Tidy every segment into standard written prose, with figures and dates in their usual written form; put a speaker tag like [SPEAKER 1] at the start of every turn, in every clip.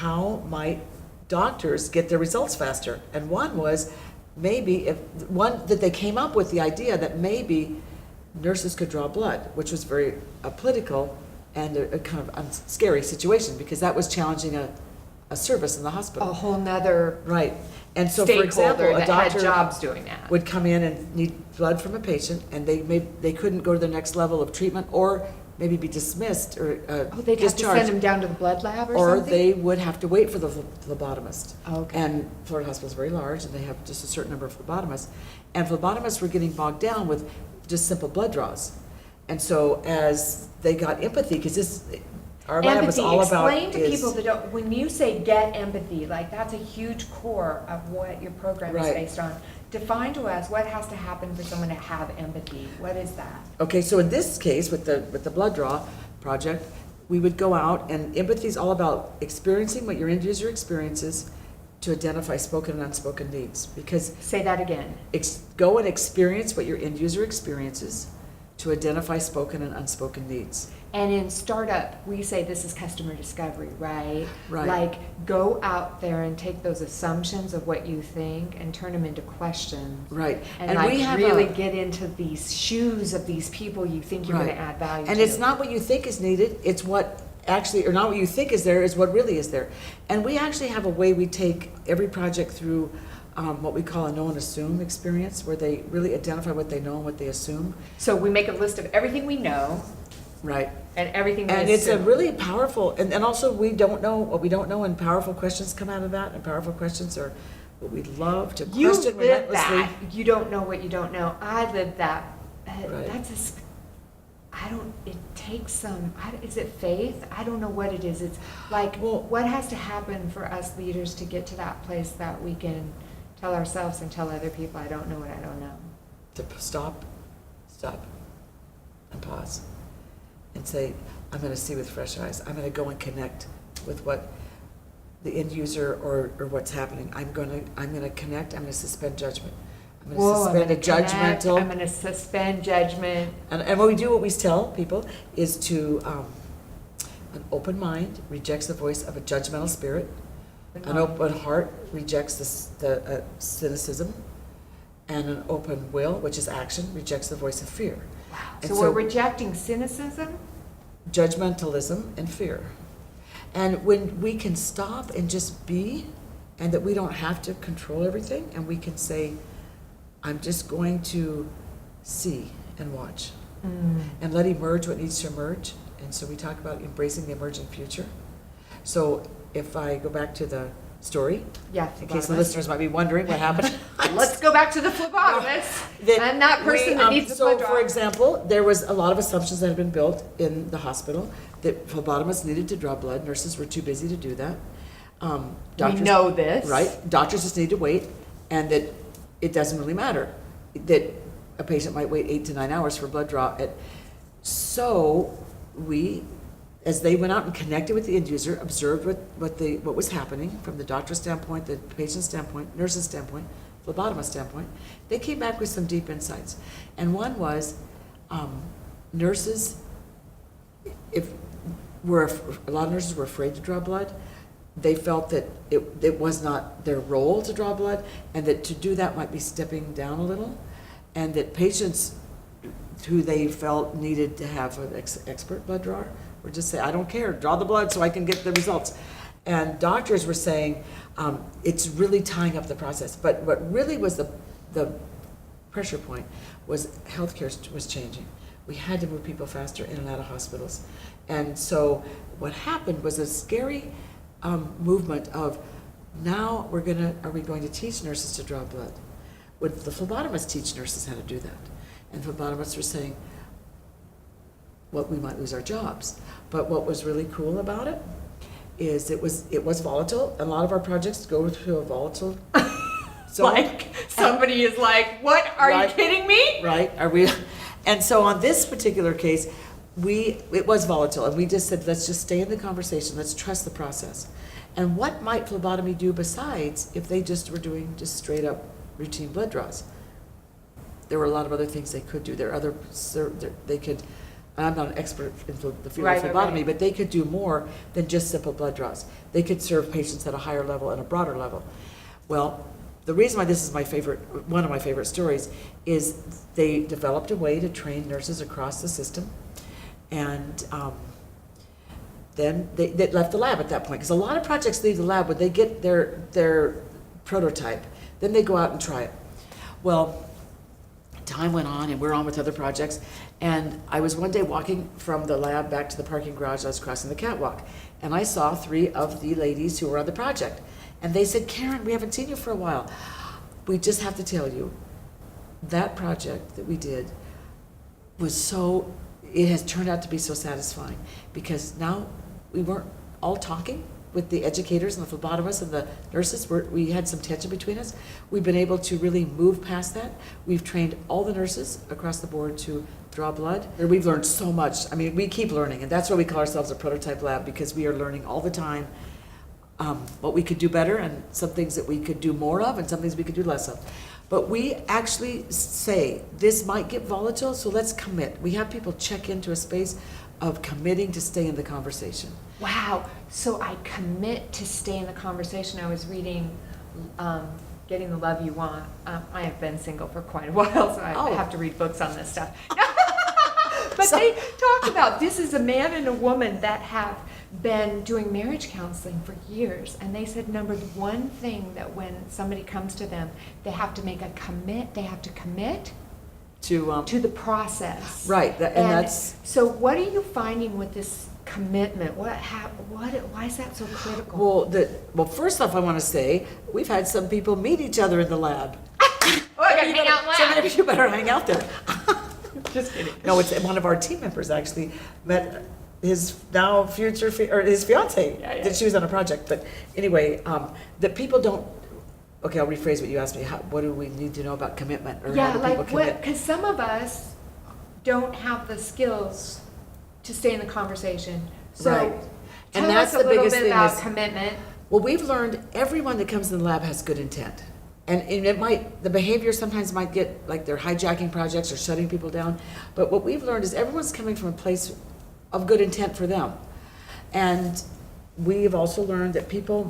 [SPEAKER 1] how might doctors get their results faster? And one was maybe that they came up with the idea that maybe nurses could draw blood, which was very political and a kind of scary situation, because that was challenging a service in the hospital.
[SPEAKER 2] A whole nother
[SPEAKER 1] Right. And so, for example, a
[SPEAKER 2] that
[SPEAKER 1] doctor
[SPEAKER 2] had jobs doing that.
[SPEAKER 1] would come in and need blood from a patient, and they couldn't go to the next level of treatment, or maybe be dismissed or
[SPEAKER 2] They'd have to
[SPEAKER 1] discharged.
[SPEAKER 2] send them down to the blood lab or
[SPEAKER 1] Or
[SPEAKER 2] something?
[SPEAKER 1] they would have to wait for the phlebotomist.
[SPEAKER 2] Okay.
[SPEAKER 1] And Florida Hospital is very large, and they have just a certain number of phlebotomists. And phlebotomists were getting bogged down with just simple blood draws. And so as they got empathy, because our lab was all about
[SPEAKER 2] Explain to people that don't, when you say get empathy, like that's a huge core of what your program is
[SPEAKER 1] Right.
[SPEAKER 2] based on. Define to us what has to happen for someone to have empathy. What is that?
[SPEAKER 1] Okay, so in this case, with the blood draw project, we would go out, and empathy is all about experiencing what your end user experiences to identify spoken and unspoken needs. Because
[SPEAKER 2] Say that again.
[SPEAKER 1] go and experience what your end user experiences to identify spoken and unspoken needs.
[SPEAKER 2] And in startup, we say this is customer discovery, right?
[SPEAKER 1] Right.
[SPEAKER 2] Like, go out there and take those assumptions of what you think and turn them into questions.
[SPEAKER 1] Right.
[SPEAKER 2] And
[SPEAKER 1] we
[SPEAKER 2] like
[SPEAKER 1] have
[SPEAKER 2] really get into these shoes of these people you think you're
[SPEAKER 1] Right.
[SPEAKER 2] going to add value to.
[SPEAKER 1] And it's not what you think is needed, it's what actually, or not what you think is there, is what really is there. And we actually have a way we take every project through what we call a know and assume experience, where they really identify what they know and what they assume.
[SPEAKER 2] So we make a list of everything we know
[SPEAKER 1] Right.
[SPEAKER 2] and everything we
[SPEAKER 1] And it's a
[SPEAKER 2] assume.
[SPEAKER 1] really powerful, and also we don't know what we don't know, and powerful questions come out of that, and powerful questions are what we love to
[SPEAKER 2] You
[SPEAKER 1] question
[SPEAKER 2] live
[SPEAKER 1] relentlessly.
[SPEAKER 2] that. You don't know what you don't know. I live that.
[SPEAKER 1] Right.
[SPEAKER 2] It takes some, is it faith? I don't know what it is. It's like,
[SPEAKER 1] Well-
[SPEAKER 2] what has to happen for us leaders to get to that place that we can tell ourselves and tell other people, I don't know what I don't know.
[SPEAKER 1] To stop, and pause, and say, I'm gonna see with fresh eyes. I'm gonna go and connect with what the end user or what's happening. I'm gonna connect, I'm gonna suspend judgment. I'm gonna suspend a judgmental.
[SPEAKER 2] I'm gonna suspend judgment.
[SPEAKER 1] And what we tell people is to, an open mind rejects the voice of a judgmental spirit. An open heart rejects the cynicism. And an open will, which is action, rejects the voice of fear.
[SPEAKER 2] Wow.
[SPEAKER 1] And
[SPEAKER 2] So we're rejecting cynicism?
[SPEAKER 1] judgmentalism and fear. And when we can stop and just be, and that we don't have to control everything, and we can say, I'm just going to see and watch, and let emerge what needs to emerge. And so we talk about embracing the emerging future. So if I go back to the story,
[SPEAKER 2] Yeah.
[SPEAKER 1] in case the listeners might be wondering what happened.
[SPEAKER 2] Let's go back to the phlebotomist and that person that needs the
[SPEAKER 1] So,
[SPEAKER 2] blood draw.
[SPEAKER 1] for example, there was a lot of assumptions that had been built in the hospital that phlebotomists needed to draw blood. Nurses were too busy to do that.
[SPEAKER 2] We know this.
[SPEAKER 1] Right? Doctors just need to wait, and that it doesn't really matter that a patient might wait 8 to 9 hours for blood draw. So we, as they went out and connected with the end user, observed what was happening from the doctor's standpoint, the patient's standpoint, nurse's standpoint, phlebotomist standpoint, they came back with some deep insights. And one was nurses, a lot of nurses were afraid to draw blood. They felt that it was not their role to draw blood, and that to do that might be stepping down a little, and that patients who they felt needed to have an expert blood drawer or just say, I don't care, draw the blood so I can get the results. And doctors were saying, it's really tying up the process. But what really was the pressure point was healthcare was changing. We had to move people faster in and out of hospitals. And so what happened was a scary movement of, now are we going to teach nurses to draw blood? Would the phlebotomists teach nurses how to do that? And phlebotomists were saying, well, we might lose our jobs. But what was really cool about it is it was volatile. A lot of our projects go through a volatile zone.
[SPEAKER 2] Like somebody is like, what, are you kidding me?
[SPEAKER 1] Right, are we? And so on this particular case, it was volatile, and we just said, let's just stay in the conversation, let's trust the process. And what might phlebotomy do besides if they just were doing just straight up routine blood draws? There were a lot of other things they could do. They could and I'm not an expert in the field
[SPEAKER 2] Right,
[SPEAKER 1] of
[SPEAKER 2] right,
[SPEAKER 1] phlebotomy,
[SPEAKER 2] right.
[SPEAKER 1] but they could do more than just simple blood draws. They could serve patients at a higher level and a broader level. Well, the reason why this is one of my favorite stories, is they developed a way to train nurses across the system, and then they left the lab at that point, because a lot of projects leave the lab when they get their prototype, then they go out and try it. Well, time went on, and we're on with other projects, and I was one day walking from the lab back to the parking garage. I was crossing the catwalk, and I saw 3 of the ladies who were on the project, and they said, "Karen, we haven't seen you for a while. We just have to tell you, that project that we did it has turned out to be so satisfying, because now we weren't all talking with the educators and the phlebotomists and the nurses. We had some tension between us. We've been able to really move past that. We've trained all the nurses across the board to draw blood. And we've learned so much. I mean, we keep learning, and that's why we call ourselves a prototype lab, because we are learning all the time what we could do better, and some things that we could do more of, and some things we could do less of. But we actually say, this might get volatile, so let's commit. We have people check into a space of committing to stay in the conversation.
[SPEAKER 2] Wow, so I commit to stay in the conversation. I was reading Getting the Love You Want. I have been single for quite a while, so I have to read books on this stuff. But they talk about, this is a man and a woman that have been doing marriage counseling for years, and they said number one thing, that when somebody comes to them, they have to make a commit. They have to commit to the process.
[SPEAKER 1] Right, and that's...
[SPEAKER 2] So what are you finding with this commitment? Why is that so critical?
[SPEAKER 1] Well, first off, I want to say, we've had some people meet each other in the lab.
[SPEAKER 2] I gotta hang out in lab.
[SPEAKER 1] So maybe you better hang out there.
[SPEAKER 2] Just kidding.
[SPEAKER 1] No, it's one of our team members actually met his now future, or his fiance, that she was on a project. But anyway, that people don't, okay, I'll rephrase what you asked me. What do we need to know about commitment, or how do people commit?
[SPEAKER 2] Because some of us don't have the skills to stay in the conversation. So
[SPEAKER 1] Right.
[SPEAKER 2] tell
[SPEAKER 1] And that's
[SPEAKER 2] us a
[SPEAKER 1] the
[SPEAKER 2] little
[SPEAKER 1] biggest
[SPEAKER 2] bit
[SPEAKER 1] thing
[SPEAKER 2] about
[SPEAKER 1] is-
[SPEAKER 2] commitment.
[SPEAKER 1] Well, we've learned everyone that comes in the lab has good intent. And the behavior sometimes might get like they're hijacking projects or shutting people down. But what we've learned is everyone's coming from a place of good intent for them. And we've also learned that people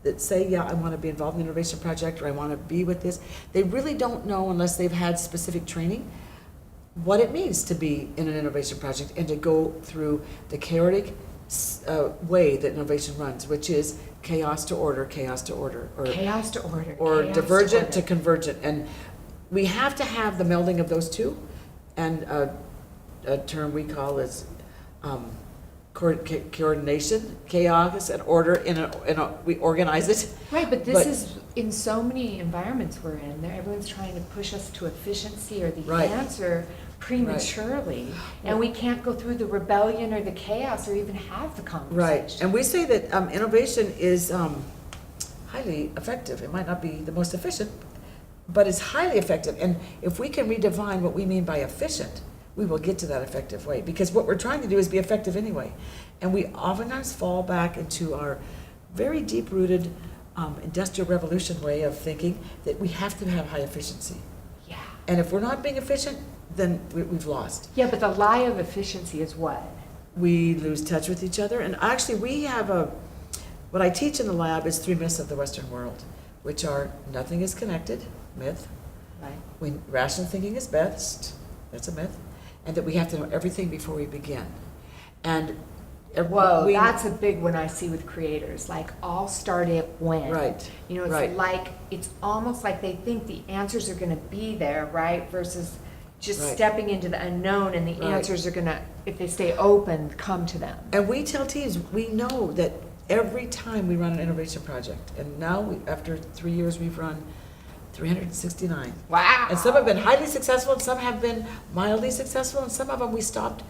[SPEAKER 1] that say, yeah, I want to be involved in the innovation project, or I want to be with this, they really don't know, unless they've had specific training, what it means to be in an innovation project and to go through the chaotic way that innovation runs, which is chaos to order, chaos to order, or
[SPEAKER 2] Chaos to order.
[SPEAKER 1] or
[SPEAKER 2] chaos
[SPEAKER 1] divergent to
[SPEAKER 2] order.
[SPEAKER 1] convergent. And we have to have the melding of those two. And a term we call is coordination, chaos and order we organize it.
[SPEAKER 2] Right, but this
[SPEAKER 1] But-
[SPEAKER 2] is in so many environments we're in. Everyone's trying to push us to efficiency or the
[SPEAKER 1] Right.
[SPEAKER 2] answer prematurely, and we can't go through the rebellion or the chaos or even have the conversation.
[SPEAKER 1] Right. And we say that innovation is highly effective. It might not be the most efficient, but it's highly effective. And if we can redefine what we mean by efficient, we will get to that effective way. Because what we're trying to do is be effective anyway. And we oftentimes fall back into our very deep-rooted industrial revolution way of thinking that we have to have high efficiency.
[SPEAKER 2] Yeah.
[SPEAKER 1] And if we're not being efficient, then we've lost.
[SPEAKER 2] Yeah, but the lie of efficiency is what?
[SPEAKER 1] We lose touch with each other. And actually, we have what I teach in the lab is 3 myths of the Western world, which are nothing is connected, myth.
[SPEAKER 2] Right.
[SPEAKER 1] Rational thinking is best, that's a myth. And that we have to know everything before we begin. And
[SPEAKER 2] Whoa, that's a big one I see with creators. Like, all start at when.
[SPEAKER 1] Right.
[SPEAKER 2] You know, it's
[SPEAKER 1] right.
[SPEAKER 2] like, it's almost like they think the answers are going to be there, right? Versus just
[SPEAKER 1] Right.
[SPEAKER 2] stepping into the unknown, and the
[SPEAKER 1] Right.
[SPEAKER 2] answers are going to, if they stay open, come to them.
[SPEAKER 1] And we tell teams, we know that every time we run an innovation project, and now after 3 years, we've run 369.
[SPEAKER 2] Wow.
[SPEAKER 1] And some have been highly successful, and some have been mildly successful, and some of them we stopped.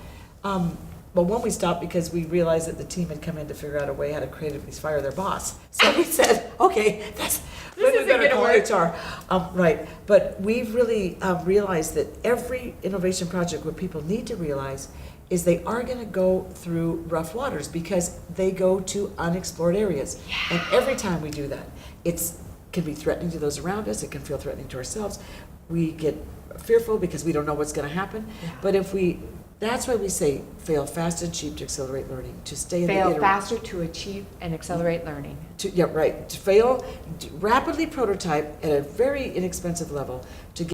[SPEAKER 1] One we stopped because we realized that the team had come in to figure out a way how to creatively fire their boss. So we said, okay, this
[SPEAKER 2] isn't
[SPEAKER 1] better
[SPEAKER 2] gonna
[SPEAKER 1] call
[SPEAKER 2] work.
[SPEAKER 1] HR. Right, but we've really realized that every innovation project, what people need to realize is they are going to go through rough waters, because they go to unexplored areas.
[SPEAKER 2] Yeah.
[SPEAKER 1] And every time we do that, it can be threatening to those around us, it can feel threatening to ourselves. we get fearful because we don't know what's gonna happen.
[SPEAKER 2] Yeah.
[SPEAKER 1] But if we, that's why we say fail fast and cheap to accelerate learning, to stay in the
[SPEAKER 2] Fail
[SPEAKER 1] iteration.
[SPEAKER 2] faster to achieve and accelerate learning.
[SPEAKER 1] Yeah, right, to fail, rapidly prototype at a very inexpensive level to get